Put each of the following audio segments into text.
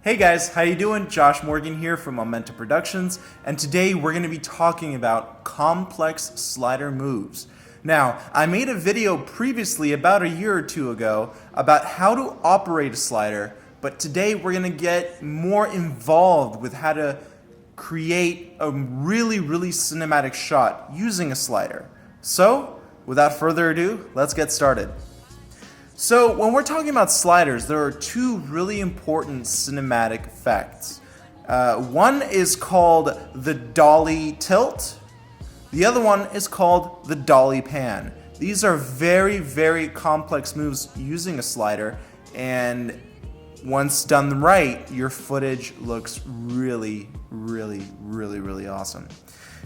Hey guys, how you doing? Josh Morgan here from Momenta Productions, and today we're going to be talking about complex slider moves. Now, I made a video previously about a year or two ago about how to operate a slider, but today we're going to get more involved with how to create a really cinematic shot using a slider. So, without further ado, let's get started. So when we're talking about sliders, there are two really important cinematic effects. One is called the dolly tilt. The other one is called the dolly pan. These are very complex moves using a slider, and once done right, your footage looks really awesome.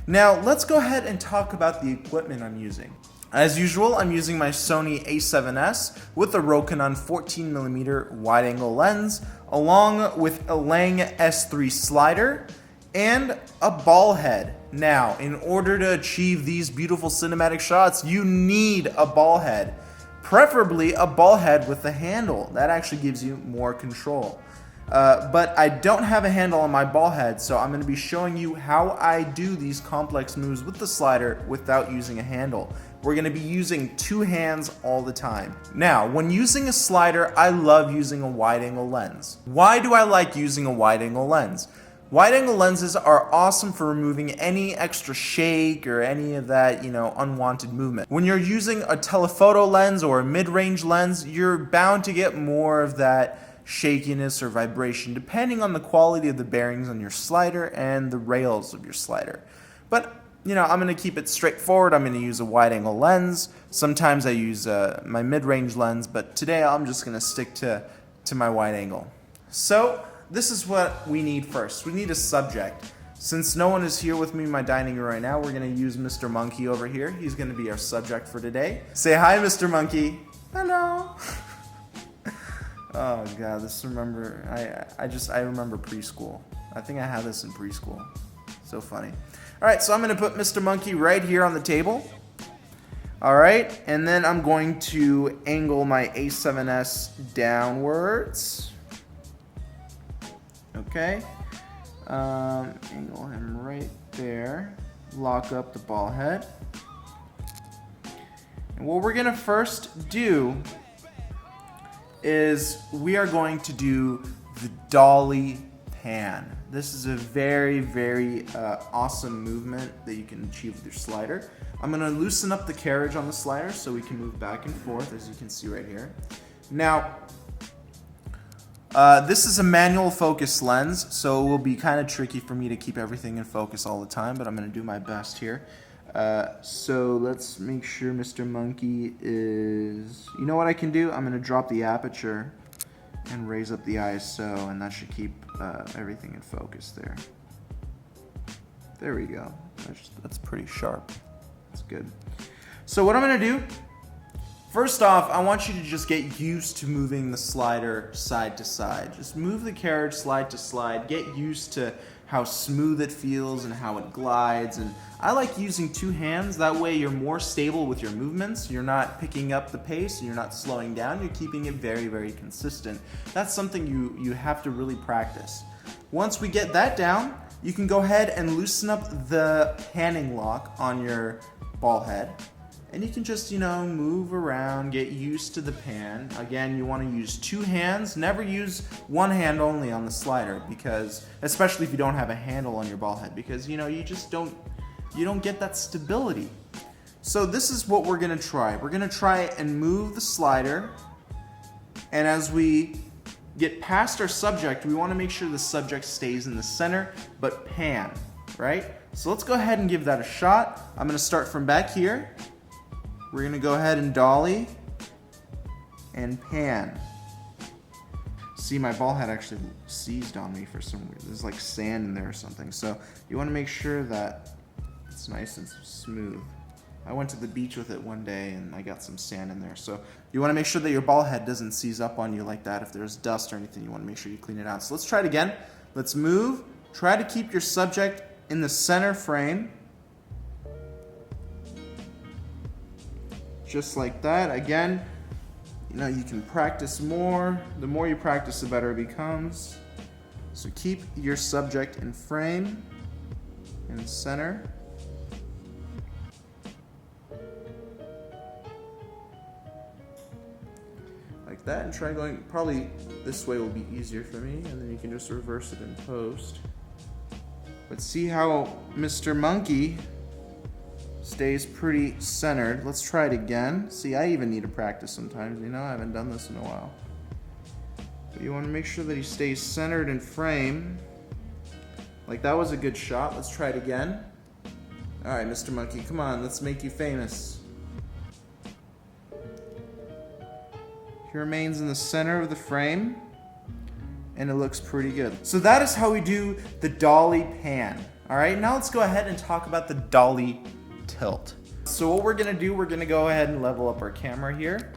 Now let's go ahead and talk about the equipment I'm using. As usual, I'm using my Sony a7S with a Rokinon 14mm wide-angle lens, along with a Lang S3 slider and a ball head. Now, in order to achieve these beautiful cinematic shots, you need a ball head, preferably a ball head with a handle. That actually gives you more control. But I don't have a handle on my ball head, so I'm going to be showing you how I do these complex moves with the slider without using a handle. We're going to be using two hands all the time. Now, when using a slider, I love using a wide-angle lens. Why do I like using a wide-angle lens? Wide-angle lenses are awesome for removing any extra shake or any of that, unwanted movement. When you're using a telephoto lens or a mid-range lens, you're bound to get more of that shakiness or vibration depending on the quality of the bearings on your slider and the rails of your slider. But I'm going to keep it straightforward. I'm going to use a wide-angle lens. Sometimes I use my mid-range lens, but today I'm just going to stick to my wide-angle. So this is what we need first. We need a subject. Since no one is here with me in my dining room right now, we're going to use Mr. Monkey over here. He's going to be our subject for today. Say hi, Mr. Monkey. Hello. Oh god, I remember preschool. I think I had this in preschool. So funny. Alright, so I'm going to put Mr. Monkey right here on the table. Alright, and then I'm going to angle my A7S downwards. Okay. Angle him right there. Lock up the ball head. And what we're going to first do is we are going to do the dolly pan. This is a very awesome movement that you can achieve with your slider. I'm going to loosen up the carriage on the slider so we can move back and forth, as you can see right here. Now, this is a manual focus lens, so it will be kind of tricky for me to keep everything in focus all the time, but I'm going to do my best here. So let's make sure Mr. Monkey is... You know what I can do? I'm going to drop the aperture and raise up the ISO, and that should keep everything in focus there. There we go. That's pretty sharp. That's good. So what I'm going to do, first off, I want you to just get used to moving the slider side to side. Just move the carriage slide to slide. Get used to how smooth it feels and how it glides. And I like using two hands. That way you're more stable with your movements. You're not picking up the pace. You're not slowing down. You're keeping it very consistent. That's something you have to really practice. Once we get that down, you can go ahead and loosen up the panning lock on your ball head. And you can just, move around, get used to the pan. Again, you want to use two hands. Never use one hand only on the slider, because, especially if you don't have a handle on your ball head, because, you don't get that stability. So this is what we're going to try. We're going to try and move the slider. And as we get past our subject, we want to make sure the subject stays in the center, but pan, right? So let's go ahead and give that a shot. I'm going to start from back here. We're going to go ahead and dolly and pan. See, my ball head actually seized on me for some reason. There's like sand in there or something. So you want to make sure that it's nice and smooth. I went to the beach with it one day and I got some sand in there. So you want to make sure that your ball head doesn't seize up on you like that. If there's dust or anything, you want to make sure you clean it out. So let's try it again. Let's move. Try to keep your subject in the center frame. Just like that. Again, you can practice more. The more you practice, the better it becomes. So keep your subject in frame, in center. Like that, and try going, probably this way will be easier for me, and then you can just reverse it in post. But see how Mr. Monkey stays pretty centered. Let's try it again. See, I even need to practice sometimes, you know, I haven't done this in a while. But you want to make sure that he stays centered in frame. Like that was a good shot. Let's try it again. All right, Mr. Monkey, come on, let's make you famous. He remains in the center of the frame, and it looks pretty good. So that is how we do the dolly pan. All right, now let's go ahead and talk about the dolly tilt. So what we're gonna do, we're gonna go ahead and level up our camera here.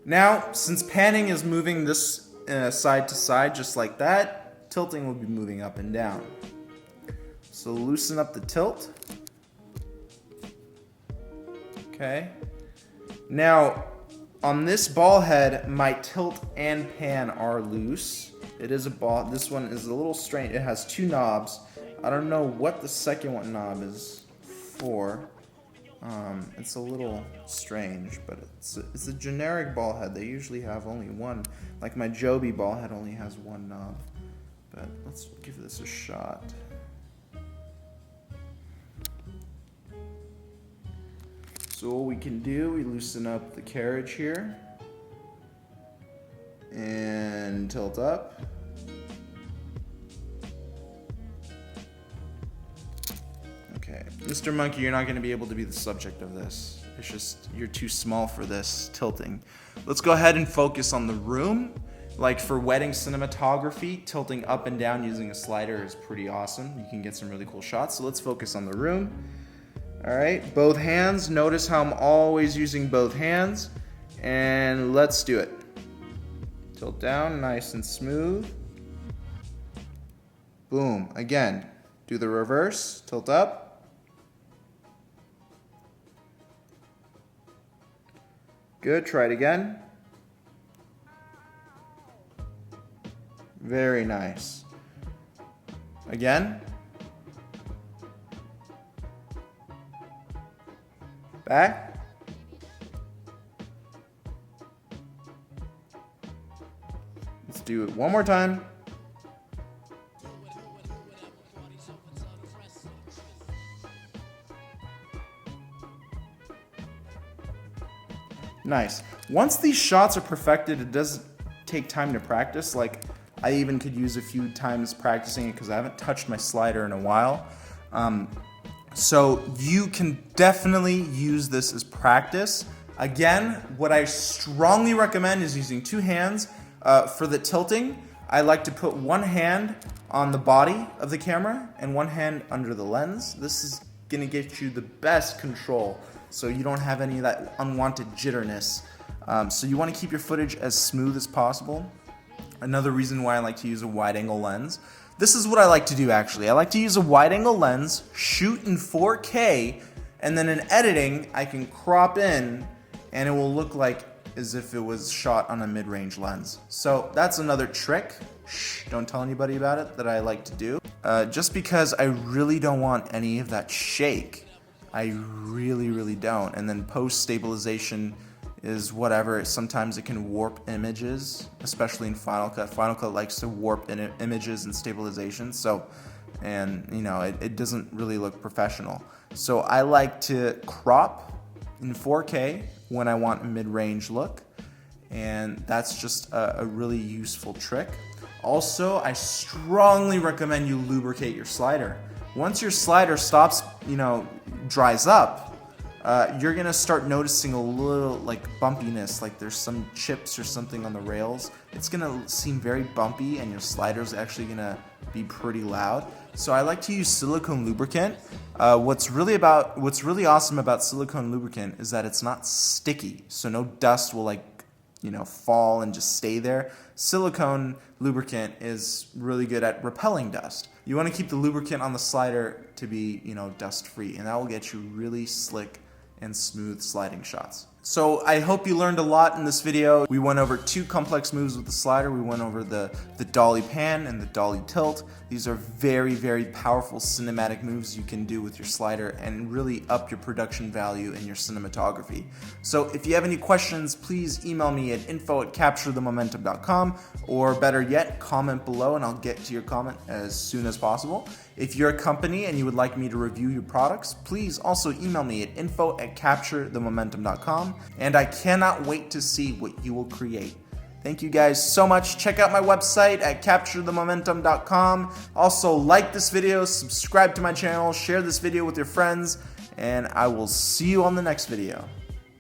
Now, since panning is moving this side to side just like that, tilting will be moving up and down. So loosen up the tilt. Okay. Now, on this ball head, my tilt and pan are loose. It is a ball. This one is a little strange. It has two knobs. I don't know what the second one knob is for. It's a little strange, but it's a generic ball head. They usually have only one. Like my Joby ball head only has one knob. But let's give this a shot. So what we can do, we loosen up the carriage here and tilt up. Okay, Mr. Monkey, you're not going to be able to be the subject of this. It's just, you're too small for this tilting. Let's go ahead and focus on the room. Like for wedding cinematography, tilting up and down using a slider is pretty awesome. You can get some really cool shots. So let's focus on the room. All right, both hands. Notice how I'm always using both hands. And let's do it. Tilt down, nice and smooth. Boom. Again, do the reverse. Tilt up. Good, try it again. Very nice. Again. Back. Let's do it one more time. Nice. Once these shots are perfected, it does take time to practice. Like I even could use a few times practicing it because I haven't touched my slider in a while. So you can definitely use this as practice. Again, what I strongly recommend is using two hands. For the tilting, I like to put one hand on the body of the camera and one hand under the lens. This is gonna get you the best control so you don't have any of that unwanted jitterness. So you wanna keep your footage as smooth as possible. Another reason why I like to use a wide angle lens. This is what I like to do actually. I like to use a wide angle lens, shoot in 4K, and then in editing, I can crop in and it will look like as if it was shot on a mid-range lens. So that's another trick. Shh, don't tell anybody about it that I like to do. Just because I really don't want any of that shake. I really don't. And then post-stabilization is whatever. Sometimes it can warp images, especially in Final Cut. Final Cut likes to warp images and stabilization, so, and you know, it doesn't really look professional. So I like to crop in 4K when I want a mid-range look, and that's just a really useful trick. Also, I strongly recommend you lubricate your slider. Once your slider stops, you know, dries up, you're gonna start noticing a little like bumpiness, like there's some chips or something on the rails. It's gonna seem very bumpy and your slider's actually gonna be pretty loud. So I like to use silicone lubricant. What's really awesome about silicone lubricant is that it's not sticky, so no dust will fall and just stay there. Silicone lubricant is really good at repelling dust. You want to keep the lubricant on the slider to be, dust free, and that will get you really slick and smooth sliding shots. So I hope you learned a lot in this video. We went over two complex moves with the slider. We went over the dolly pan and the dolly tilt. These are very, very powerful cinematic moves you can do with your slider and really up your production value in your cinematography. So if you have any questions, please email me at info@capturethemomentum.com, or better yet, comment below and I'll get to your comment as soon as possible. If you're a company and you would like me to review your products, please also email me at info@capturethemomentum.com, and I cannot wait to see what you will create. Thank you guys so much. Check out my website at capturethemomentum.com. Also, like this video, subscribe to my channel, share this video with your friends, and I will see you on the next video.